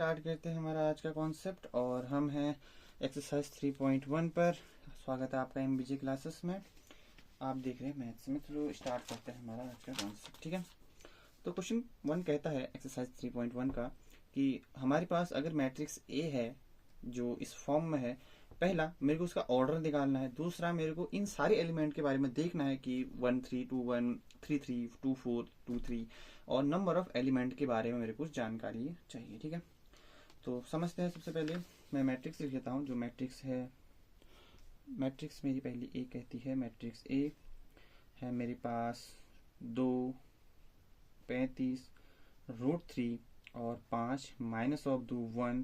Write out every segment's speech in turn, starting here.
Start करते हैं हमारा आज का कॉन्सेप्ट और हम हैं एक्सरसाइज 3.1 पर। स्वागत है आपका एमबीजे क्लासेस में। आप देख रहे हैं मैथ्स में। तो स्टार्ट करते हैं हमारा आज का कॉन्सेप्ट। ठीक है, तो क्वेश्चन 1 कहता है एक्सरसाइज 3.1 का कि हमारे पास अगर मैट्रिक्स ए है जो इस फॉर्म में है, पहला मेरे को उसका ऑर्डर निकालना है, दूसरा मेरे को इन सारे एलिमेंट के बारे में देखना है कि 1 3 2 1 3 3 2 4 2 3 और नंबर ऑफ एलिमेंट के बारे में मेरे को जानकारी चाहिए। ठीक है, तो समझते हैं। सबसे पहले मैं मैट्रिक्स लिख लेता हूँ। जो मैट्रिक्स है, मैट्रिक्स मेरी पहली ए कहती है, मैट्रिक्स ए है मेरे पास 2 35 √3 और 5 माइनस ऑफ 2 1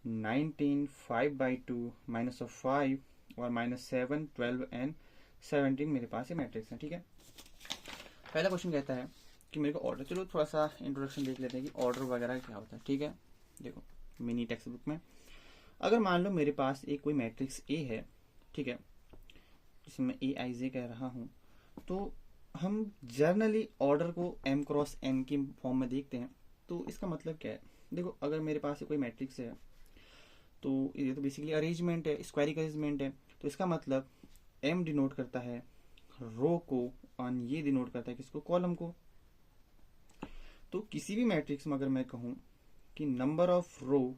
19 5/2 माइनस ऑफ 5 और -7 12 एंड 17 मेरे पास ये मैट्रिक्स है। ठीक है, पहला क्वेश्चन कहता है कि मेरे को ऑर्डर, चलो थोड़ा सा इंट्रोडक्शन देख लेते हैं कि ऑर्डर वगैरह क्या होता है। ठीक है, देखो मिनी टेक्स्ट बुक में अगर मान लो मेरे पास एक कोई मैट्रिक्स ए है, ठीक है, जिसमें ए आई जे कह रहा हूँ, तो हम जर्नली ऑर्डर को m क्रॉस n की फॉर्म में देखते हैं। तो इसका मतलब क्या है, देखो अगर मेरे पास कोई मैट्रिक्स है तो ये तो बेसिकली अरेंजमेंट है, स्क्वायरिक अरेंजमेंट है। तो इसका मतलब m डिनोट करता है रो को और ये डिनोट करता है किसको, कॉलम को। तो किसी भी मैट्रिक्स में अगर मैं कहूँ कि नंबर ऑफ रो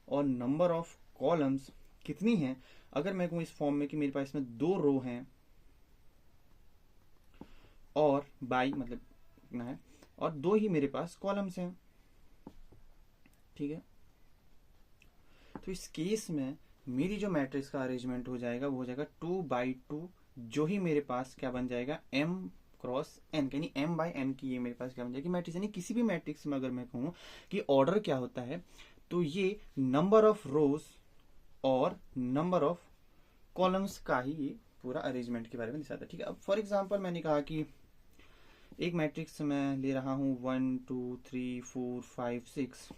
और नंबर ऑफ कॉलम्स कितनी हैं, अगर मैं कहूँ इस फॉर्म में कि मेरे पास इसमें 2 रो हैं और बाई मतलब कितना है और 2 ही मेरे पास कॉलम्स हैं, ठीक है, तो इस केस में मेरी जो मैट्रिक्स का अरेंजमेंट हो जाएगा वो हो जाएगा 2/2, जो ही मेरे पास क्या बन जाएगा m क्रॉस n, यानी m/n की ये मेरे पास क्या बन जाएगी मैट्रिक्स। यानी किसी भी मैट्रिक्स में अगर मैं कहूँ कि ऑर्डर क्या होता है, तो ये नंबर ऑफ रोज और नंबर ऑफ कॉलम्स का ही ये पूरा अरेंजमेंट के बारे में दिखाता है। ठीक है, अब फॉर एग्जांपल मैंने कहा कि एक मैट्रिक्स मैं ले रहा हूँ 1 2 3 4 5 6।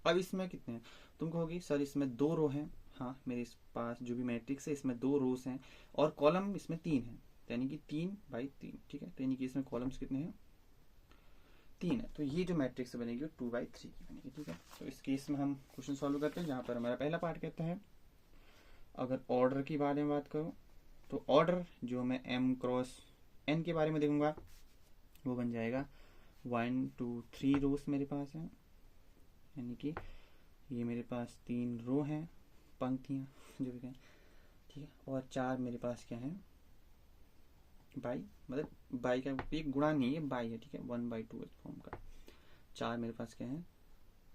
अब इसमें कितने हैं, तुम कहोगी सर इसमें 2 रो हैं। हाँ, मेरे पास जो भी मैट्रिक्स है इसमें 2 रोज हैं और कॉलम इसमें 3 है, यानी कि 3/3। ठीक है, तो यानी कि इसमें कॉलम्स कितने हैं, 3 है। तो ये जो मैट्रिक्स बनेगी वो 2/3 की बनेगी। ठीक है, तो इस केस में हम क्वेश्चन सॉल्व करते हैं, जहाँ पर हमारा पहला पार्ट कहता है अगर ऑर्डर की बारे में बात करूँ तो ऑर्डर जो मैं m क्रॉस n के बारे में देखूंगा वो बन जाएगा 1 2 3 रोज मेरे पास है, यानी कि ये मेरे पास 3 रो हैं, पंक्तियां जो भी कहें। ठीक है, और 4 मेरे पास क्या है, बाई, मतलब बाई का एक गुणा नहीं है, बाई है। ठीक है, 1/2 इस फॉर्म का। 4 मेरे पास क्या है,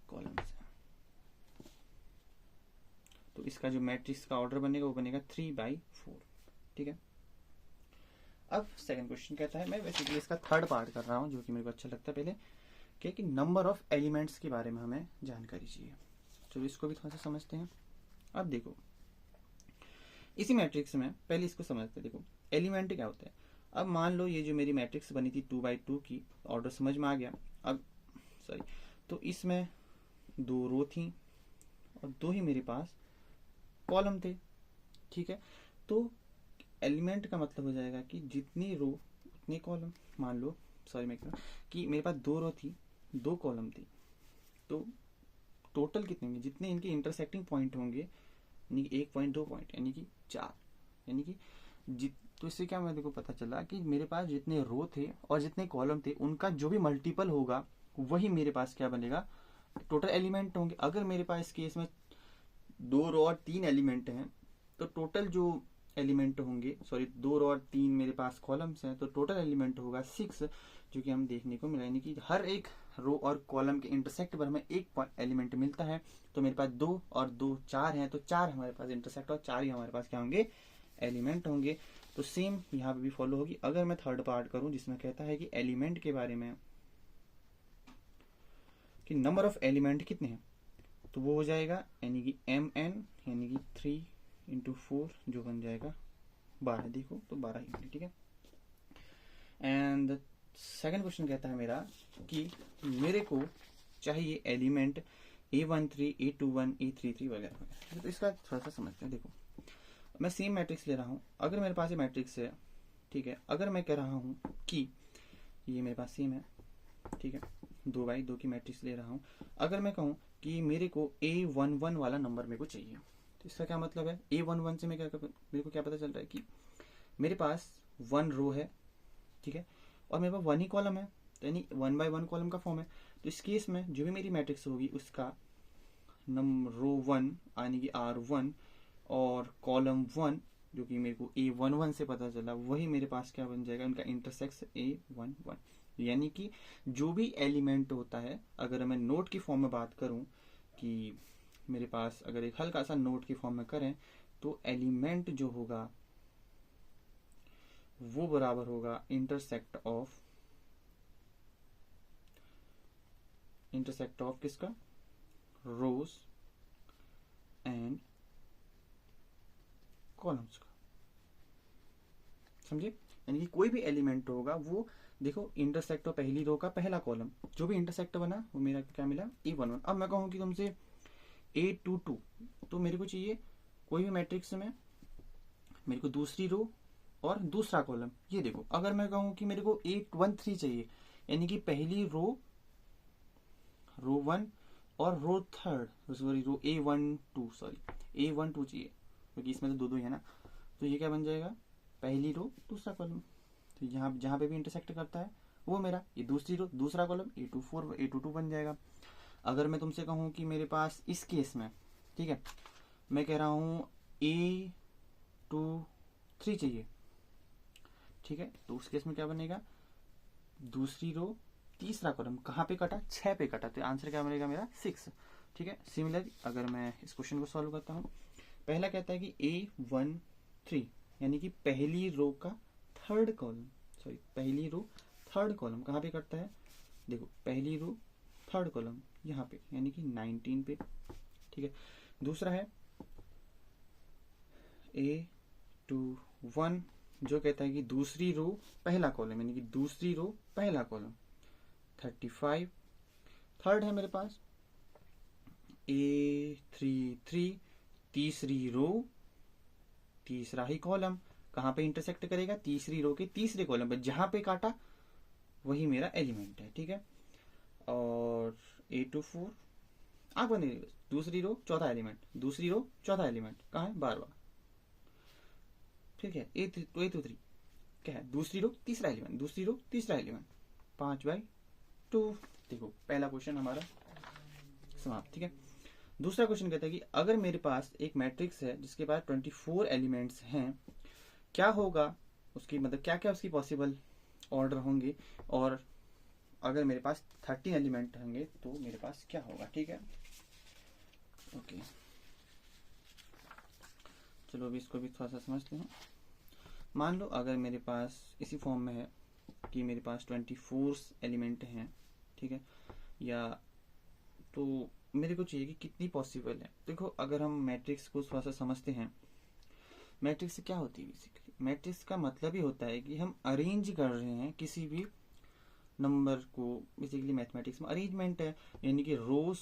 कॉलम्स है। तो इसका जो मैट्रिक्स का ऑर्डर बनेगा वो बनेगा 3/4। ठीक है, अब सेकंड क्वेश्चन कहता है, मैं बेसिकली इसका थर्ड पार्ट कर रहा हूँ जो कि मेरे को अच्छा लगता है। पहले क्या कि नंबर ऑफ एलिमेंट्स के बारे में हमें जानकारी चाहिए, तो इसको भी थोड़ा सा समझते हैं। अब देखो इसी मैट्रिक्स में पहले इसको समझते हैं। देखो एलिमेंट क्या होता है। अब मान लो ये जो मेरी मैट्रिक्स बनी थी 2/2 की, ऑर्डर समझ में आ गया। अब सॉरी, तो इसमें 2 रो थी और 2 ही मेरे पास कॉलम थे। ठीक है, तो एलिमेंट का मतलब हो जाएगा कि जितनी रो उतनी कॉलम। मान लो सॉरी मैं कि मेरे पास 2 रो थी 2 कॉलम थी, तो टोटल कितने होंगे, जितने इनके इंटरसेक्टिंग पॉइंट होंगे, यानी कि 1 पॉइंट 2 पॉइंट, यानी कि 4, यानी कि तो इससे क्या मेरे को पता चला कि मेरे पास जितने रो थे और जितने कॉलम थे उनका जो भी मल्टीपल होगा वही मेरे पास क्या बनेगा, टोटल एलिमेंट होंगे। अगर मेरे पास इस केस में 2 रो और 3 एलिमेंट हैं, तो टोटल जो एलिमेंट होंगे, सॉरी 2 रो और 3 मेरे पास कॉलम्स हैं, तो टोटल एलिमेंट होगा 6, जो कि हम देखने को मिला। यानी कि हर एक रो और कॉलम के इंटरसेक्ट पर हमें एक एलिमेंट मिलता है। तो मेरे पास 2 और 2 4 हैं, तो 4 हमारे पास इंटरसेक्ट और 4 ही हमारे पास क्या होंगे, एलिमेंट होंगे। तो सेम यहाँ पे भी फॉलो होगी। अगर मैं थर्ड पार्ट करूं जिसमें कहता है कि एलिमेंट के बारे में, कि नंबर ऑफ एलिमेंट कितने हैं, तो वो हो जाएगा यानी कि mn, यानी कि 3 × 4 जो बन जाएगा 12। देखो तो 12 ही होंगे। ठीक है, एंड सेकंड क्वेश्चन कहता है मेरा कि मेरे को चाहिए एलिमेंट A13 A21 A33 वगैरह वगैरह। तो इसका थोड़ा सा समझते हैं। देखो मैं सेम मैट्रिक्स ले रहा हूँ। अगर मेरे पास ये मैट्रिक्स है, ठीक है, अगर मैं कह रहा हूँ कि ये मेरे पास सेम है, ठीक है, 2/2 की मैट्रिक्स ले रहा हूँ। अगर मैं कहूँ कि मेरे को A11 वाला नंबर मेरे को चाहिए। तो इसका क्या मतलब है, A11 से मेरे को क्या पता चल रहा है कि मेरे पास 1 रो है, ठीक है, और मेरे पास 1 ही कॉलम है, तो यानी 1 बाय 1 कॉलम का फॉर्म है। तो इस केस में जो भी मेरी मैट्रिक्स होगी उसका नंबर रो 1 यानी कि R1 और कॉलम 1 जो कि मेरे को A11 से पता चला, वही मेरे पास क्या बन जाएगा, उनका इंटरसेक्स A11। यानी कि जो भी एलिमेंट होता है, अगर मैं नोट की फॉर्म में बात करूं कि मेरे पास अगर एक हल्का सा नोट की फॉर्म में करें तो एलिमेंट जो होगा वो बराबर होगा इंटरसेक्ट ऑफ किसका, रोज एंड कॉलम्स का। समझे, यानी कि कोई भी एलिमेंट होगा वो देखो इंटरसेक्ट हो पहली रो का पहला कॉलम, जो भी इंटरसेक्ट बना वो मेरा क्या मिला, A11। अब मैं कहूँ कि तुमसे A22, तो मेरे को चाहिए कोई भी मैट्रिक्स में मेरे को दूसरी रो और दूसरा कॉलम। ये देखो अगर मैं कहूँ कि मेरे को A13 चाहिए, यानी कि पहली रो 1 और रो थर्ड सॉरी रो A12 चाहिए, क्योंकि इसमें तो दो ही है ना। तो ये क्या बन जाएगा, पहली रो दूसरा कॉलम, तो यहाँ जहाँ पे भी इंटरसेक्ट करता है वो मेरा, ये दूसरी रो दूसरा कॉलम A22 बन जाएगा। अगर मैं तुमसे कहूँ कि मेरे पास इस केस में, ठीक है, मैं कह रहा हूँ A23 चाहिए, ठीक है, तो उस केस में क्या बनेगा, दूसरी रो तीसरा कॉलम, कहाँ पे कटा, 6 पे कटा, तो आंसर क्या बनेगा मेरा 6। ठीक है, सिमिलरली अगर मैं इस क्वेश्चन को सॉल्व करता हूँ, पहला कहता है कि A13 यानी कि पहली रो का थर्ड कॉलम, सॉरी पहली रो थर्ड कॉलम कहाँ पे कटता है, देखो पहली रो थर्ड कॉलम यहाँ पे यानी कि 19 पे। ठीक है, दूसरा है A21 जो कहता है कि दूसरी रो पहला कॉलम यानी कि दूसरी रो पहला कॉलम 35। थर्ड है मेरे पास A33 तीसरी रो तीसरा ही कॉलम, कहाँ पे इंटरसेक्ट करेगा, तीसरी रो के तीसरे कॉलम पे, जहां पे काटा वही मेरा एलिमेंट है। ठीक है, और A24 आग बन गई, दूसरी रो चौथा एलिमेंट, दूसरी रो चौथा एलिमेंट कहाँ है, 12। ठीक है, A23 क्या है, दूसरी रो तीसरा एलिमेंट, दूसरी रो तीसरा एलिमेंट, 5/2। देखो पहला क्वेश्चन हमारा समाप्त। ठीक है, दूसरा क्वेश्चन कहता है कि अगर मेरे पास एक मैट्रिक्स है जिसके पास 24 एलिमेंट्स हैं, क्या होगा उसकी, मतलब क्या क्या उसकी पॉसिबल ऑर्डर होंगे, और अगर मेरे पास 13 एलिमेंट होंगे तो मेरे पास क्या होगा। ठीक है, ओके, चलो अभी इसको भी थोड़ा सा समझते हैं। मान लो अगर मेरे पास इसी फॉर्म में है कि मेरे पास 24 एलिमेंट हैं, ठीक है, या तो मेरे को चाहिए कि कितनी पॉसिबल है। देखो अगर हम मैट्रिक्स को थोड़ा सा समझते हैं, मैट्रिक्स क्या होती है बेसिकली, मैट्रिक्स का मतलब ही होता है कि हम अरेंज कर रहे हैं किसी भी नंबर को, बेसिकली मैथमेटिक्स में अरेंजमेंट है, यानी कि रोज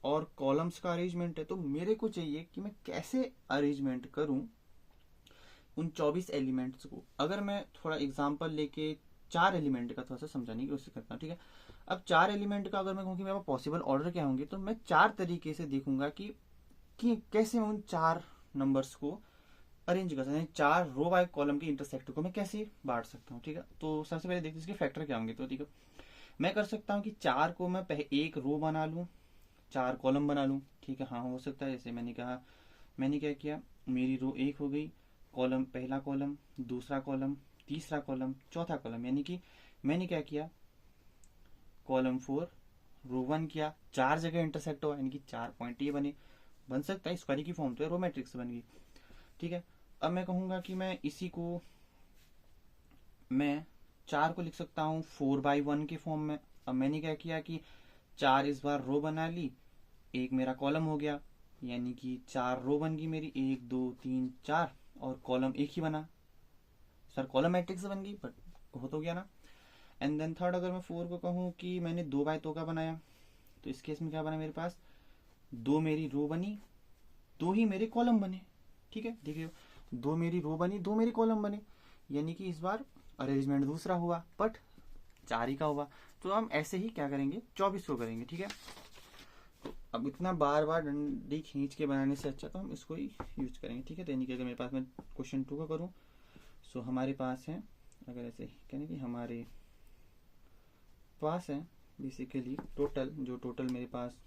और कॉलम्स का अरेंजमेंट है। तो मेरे को चाहिए कि मैं कैसे अरेंजमेंट करूं उन 24 एलिमेंट्स को। अगर मैं थोड़ा एग्जांपल लेके 4 एलिमेंट का थोड़ा सा समझाने की कोशिश करता हूँ। ठीक है, अब 4 एलिमेंट का अगर मैं कहूँ कि मेरे पास पॉसिबल ऑर्डर क्या होंगे, तो मैं 4 तरीके से देखूंगा कि कैसे मैं उन 4 नंबर्स को अरेंज कर सकता हूँ, 4 रो बाय कॉलम के इंटरसेक्ट को मैं कैसे बांट सकता हूँ। ठीक है, तो सबसे पहले देखते हैं इसके फैक्टर क्या होंगे। तो ठीक है, मैं कर सकता हूँ कि 4 को मैं एक रो बना लूँ, 4 कॉलम बना लूँ। ठीक है, हाँ हो सकता है, जैसे मैंने कहा, मैंने क्या किया, मेरी रो 1 हो गई, कॉलम पहला कॉलम दूसरा कॉलम तीसरा कॉलम चौथा कॉलम, यानी कि मैंने क्या किया, कॉलम 4 रो 1 किया, 4 जगह इंटरसेक्ट हुआ यानी कि 4 पॉइंट ये बन सकता है, स्क्वायर की फॉर्म तो है, रो मैट्रिक्स बन गई। ठीक है, अब मैं कहूंगा कि मैं इसी को मैं 4 को लिख सकता हूँ 4/1 के फॉर्म में। अब मैंने क्या किया कि 4 इस बार रो बना ली, एक मेरा कॉलम हो गया, यानी कि 4 रो बन गई मेरी, 1 2 3 4, और कॉलम एक ही बना, सर कॉलम मैट्रिक्स बन गई, बट हो तो गया ना। एंड देन थर्ड, अगर मैं 4 को कहूँ कि मैंने 2/2 का बनाया, तो इस केस में क्या बना मेरे पास, 2 मेरी रो बनी, 2 ही मेरे कॉलम बने। ठीक है, देखिए 2 मेरी रो बनी, 2 मेरे कॉलम बने, यानी कि इस बार अरेंजमेंट दूसरा हुआ, बट 4 ही का हुआ। तो हम ऐसे ही क्या करेंगे, 24 को करेंगे। ठीक है, अब इतना बार बार डंडी खींच के बनाने से अच्छा तो हम इसको ही यूज करेंगे, ठीक है। तो यानी कि अगर मेरे पास मैं क्वेश्चन 2 का करूँ, सो हमारे पास है, अगर ऐसे कहने कि हमारे पास है बेसिकली टोटल, जो टोटल मेरे पास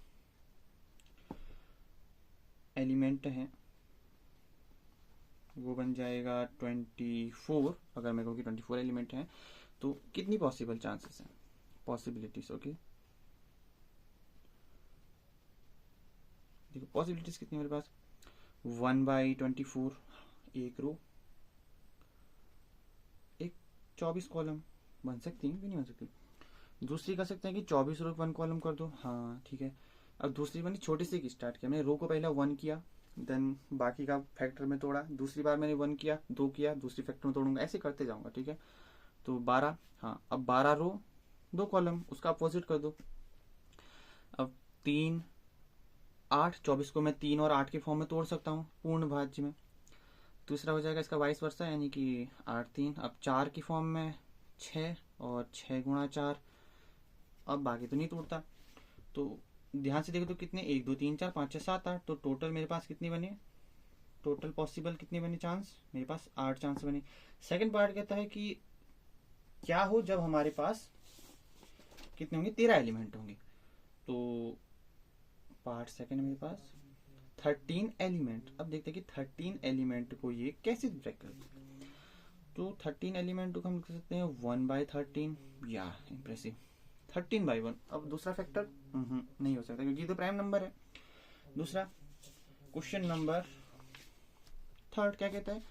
एलिमेंट हैं वो बन जाएगा 24। अगर मैं कहूँ कि 24 एलिमेंट हैं तो कितनी पॉसिबल चांसेस हैं, पॉसिबिलिटीज। ओके, देखो पॉसिबिलिटीज कितनी मेरे पास, 1/24 एक रो, एक 24 कॉलम बन सकती है कि नहीं बन सकती। दूसरी कर सकते हैं कि 24 रो 1 कॉलम कर दो, हाँ ठीक है। अब दूसरी बनी छोटी सी स्टार्ट किया मैंने, रो को पहले 1 किया, देन बाकी का फैक्टर में तोड़ा, दूसरी बार मैंने 1 किया, 2 किया, दूसरी फैक्टर में तोड़ूंगा, ऐसे करते जाऊंगा, ठीक है। तो 12, हाँ अब 12 रो 2 कॉलम, उसका अपोजिट कर दो। अब 3 8, 24 को मैं 3 और 8 के फॉर्म में तोड़ सकता हूँ पूर्ण भाज्य में। दूसरा हो जाएगा इसका वाइस वर्सा, यानी कि 8 3, अब 4 की फॉर्म में 6 और 6 गुणा 4, अब बाकी तो नहीं टूटता। तो ध्यान से देखो तो कितने, 1 2 3 4 5 6 7 8, तो टोटल मेरे पास कितने बने, टोटल पॉसिबल कितने बने चांस, मेरे पास 8 चांस बने। सेकंड पार्ट कहता है कि क्या हो जब हमारे पास कितने होंगे, 13 एलिमेंट होंगे। तो पार्ट सेकंड मेरे पास 13 एलिमेंट। अब देखते हैं कि 13 एलिमेंट को ये कैसे ब्रेक करते। तो 13 एलिमेंट को हम लिख सकते हैं 1/13, या इम्प्रेसिव 13/1। अब दूसरा फैक्टर नहीं हो सकता क्योंकि ये तो प्राइम नंबर है। दूसरा क्वेश्चन नंबर 3 क्या कहता है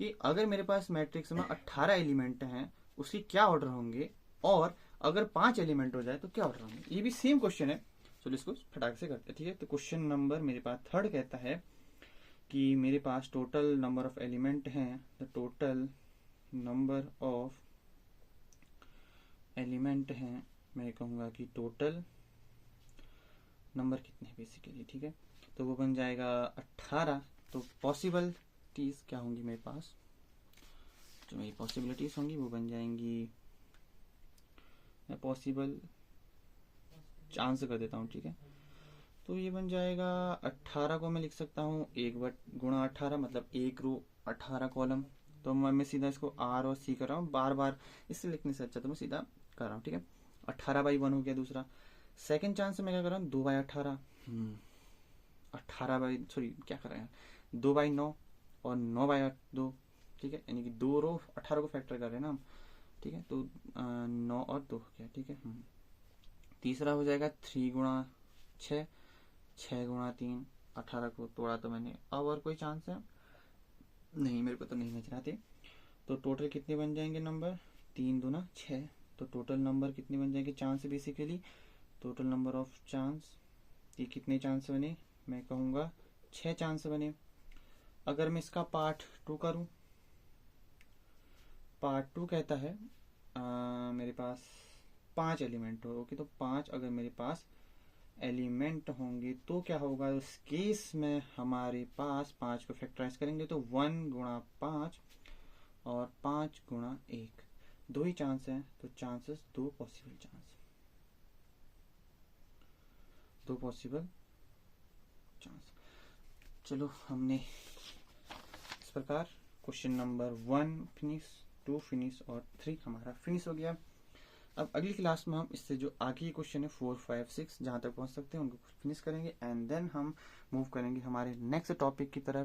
कि अगर मेरे पास मैट्रिक्स में 18 एलिमेंट हैं उसके क्या ऑर्डर होंगे, और अगर 5 एलिमेंट हो जाए तो क्या ऑर्डर होंगे। ये भी सेम क्वेश्चन है, चलो इसको फटाक से करते हैं, ठीक है। तो क्वेश्चन नंबर मेरे पास 3 कहता है कि मेरे पास टोटल नंबर ऑफ एलिमेंट हैं, the total number of element हैं, मैं कहूँगा कि टोटल नंबर कितने हैं बेसिकली, ठीक है। तो वो बन जाएगा 18। तो पॉसिबिलिटीज क्या होंगी मेरे पास, जो मेरी पॉसिबिलिटीज होंगी वो बन जाएंगी, मैं पॉसिबल चांस कर देता हूँ, ठीक है। तो ये बन जाएगा 18 को मैं लिख सकता हूँ 1/18, मतलब 1 रो 18 कॉलम। तो मैं सीधा इसको आर और सी कर रहा हूँ, बार बार इससे लिखने से अच्छा तो मैं सीधा कर रहा हूँ, ठीक है। 18/1 हो गया दूसरा। सेकंड चांस में मैं क्या कर रहा हूँ, 2/18, 18 क्या कर रहे हैं, 2/9 और 9/2, ठीक है। यानी कि 2 रो 18 को फैक्टर कर रहे हैं ना हम, ठीक है। तो 9 और 2 क्या, ठीक है। तीसरा हो जाएगा 3 गुणा 6, 6 गुणा 3, 18 को तोड़ा तो मैंने। अब और कोई चांस है नहीं, मेरे को तो नहीं नजर आते। तो टोटल कितने बन जाएंगे नंबर, 3 दूना 6। तो टोटल नंबर कितने बन जाएंगे chance basically, total number of chance, ये कितने चांस बने, मैं कहूँगा 6 चांस बने। अगर मैं इसका पार्ट 2 करूँ, पार्ट 2 कहता है मेरे पास 5 एलिमेंट हो, ओके। तो 5 अगर मेरे पास एलिमेंट होंगे तो क्या होगा, उस केस में हमारे पास 5 को फैक्टराइज करेंगे तो 1 गुणा 5 और 5 गुणा 1, 2 ही चांस हैं। तो chances 2 possible chance, 2 possible chance. चलो हमने इस प्रकार क्वेश्चन नंबर 1 फिनिश, 2 फिनिश और 3 हमारा फिनिश हो गया। अब अगली क्लास में हम इससे जो आगे क्वेश्चन है 4 5 6 जहाँ तक पहुँच सकते हैं उनको फिनिश करेंगे, एंड देन हम मूव करेंगे हमारे नेक्स्ट टॉपिक की तरफ।